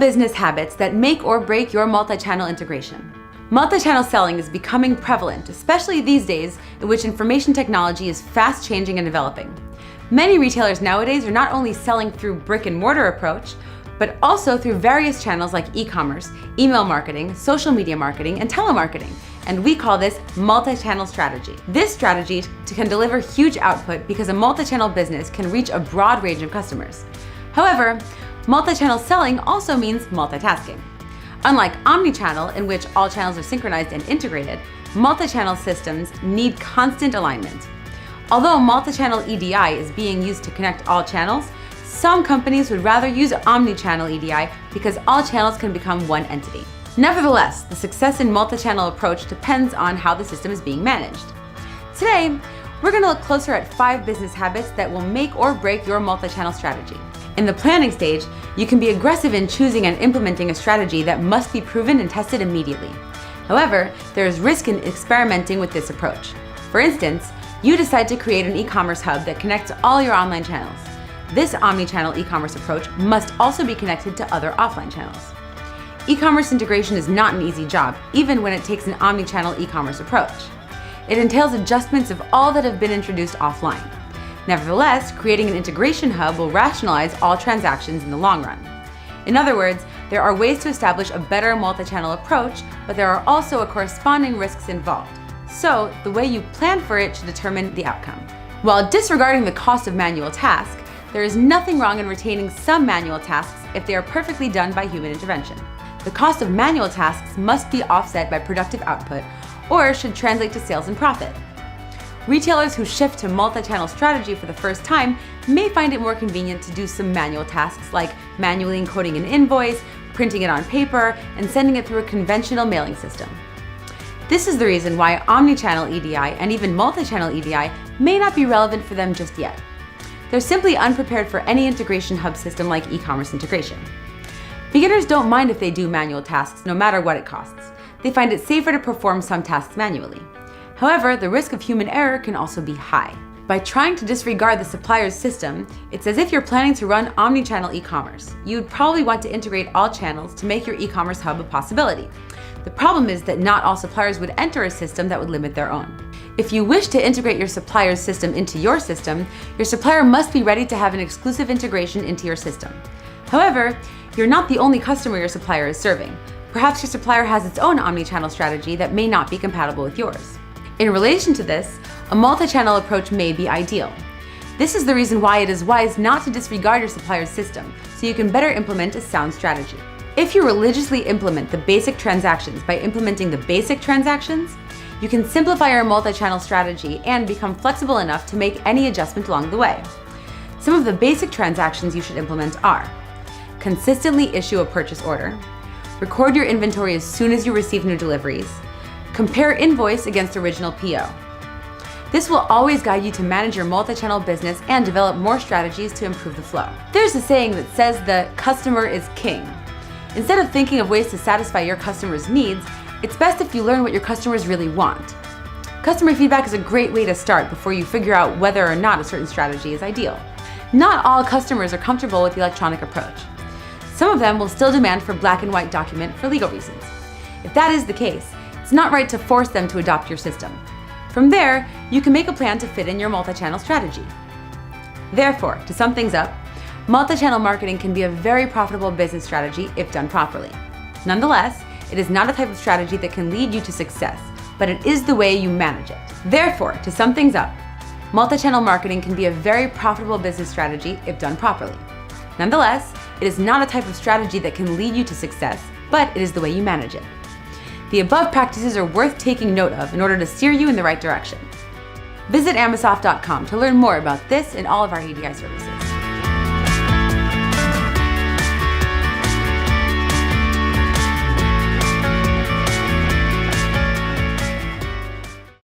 business habits that make or break your multi-channel integration. Multi-channel selling is becoming prevalent, especially these days in which information technology is fast changing and developing. Many retailers nowadays are not only selling through brick and mortar approach, but also through various channels like e-commerce, email marketing, social media marketing, and telemarketing. And we call this multi-channel strategy. This strategy can deliver huge output because a multi-channel business can reach a broad range of customers. However, multi-channel selling also means multitasking. Unlike omnichannel, in which all channels are synchronized and integrated, multi-channel systems need constant alignment. Although multichannel EDI is being used to connect all channels, some companies would rather use OmniChannel EDI because all channels can become one entity. Nevertheless, the success in multichannel approach depends on how the system is being managed. Today, we're going to look closer at 5 business habits that will make or break your multichannel strategy. In the planning stage, you can be aggressive in choosing and implementing a strategy that must be proven and tested immediately. However, there is risk in experimenting with this approach. For instance, you decide to create an e-commerce hub that connects all your online channels. This omnichannel e-commerce approach must also be connected to other offline channels. E-commerce integration is not an easy job, even when it takes an omnichannel e-commerce approach. It entails adjustments of all that have been introduced offline. Nevertheless, creating an integration hub will rationalize all transactions in the long run. In other words, there are ways to establish a better multi-channel approach, but there are also corresponding risks involved. So, the way you plan for it should determine the outcome. While disregarding the cost of manual tasks, there is nothing wrong in retaining some manual tasks if they are perfectly done by human intervention. The cost of manual tasks must be offset by productive output, or should translate to sales and profit. Retailers who shift to multi-channel strategy for the first time may find it more convenient to do some manual tasks like manually encoding an invoice, printing it on paper, and sending it through a conventional mailing system. This is the reason why OmniChannel EDI and even Multichannel EDI may not be relevant for them just yet. They're simply unprepared for any integration hub system like e-commerce integration. Beginners don't mind if they do manual tasks no matter what it costs. They find it safer to perform some tasks manually. However, the risk of human error can also be high. By trying to disregard the supplier's system, it's as if you're planning to run omnichannel e-commerce. You'd probably want to integrate all channels to make your e-commerce hub a possibility. The problem is that not all suppliers would enter a system that would limit their own. If you wish to integrate your supplier's system into your system, your supplier must be ready to have an exclusive integration into your system. However, you're not the only customer your supplier is serving. Perhaps your supplier has its own omnichannel strategy that may not be compatible with yours. In relation to this, a multi-channel approach may be ideal. This is the reason why it is wise not to disregard your supplier's system, so you can better implement a sound strategy. If you religiously implement the basic transactions by implementing the basic transactions, you can simplify your multi-channel strategy and become flexible enough to make any adjustment along the way. Some of the basic transactions you should implement are: consistently issue a purchase order, record your inventory as soon as you receive new deliveries, compare invoice against original PO. This will always guide you to manage your multi-channel business and develop more strategies to improve the flow. There's a saying that says the customer is king. Instead of thinking of ways to satisfy your customers' needs, it's best if you learn what your customers really want. Customer feedback is a great way to start before you figure out whether or not a certain strategy is ideal. Not all customers are comfortable with the electronic approach. Some of them will still demand for black and white document for legal reasons. If that is the case, it's not right to force them to adopt your system. From there, you can make a plan to fit in your multi-channel strategy. Therefore, to sum things up, multi-channel marketing can be a very profitable business strategy if done properly. Nonetheless, it is not a type of strategy that can lead you to success, but it is the way you manage it. Therefore, to sum things up, multi-channel marketing can be a very profitable business strategy if done properly. Nonetheless, it is not a type of strategy that can lead you to success, but it is the way you manage it. The above practices are worth taking note of in order to steer you in the right direction. Visit Amasoft.com to learn more about this and all of our EDI services.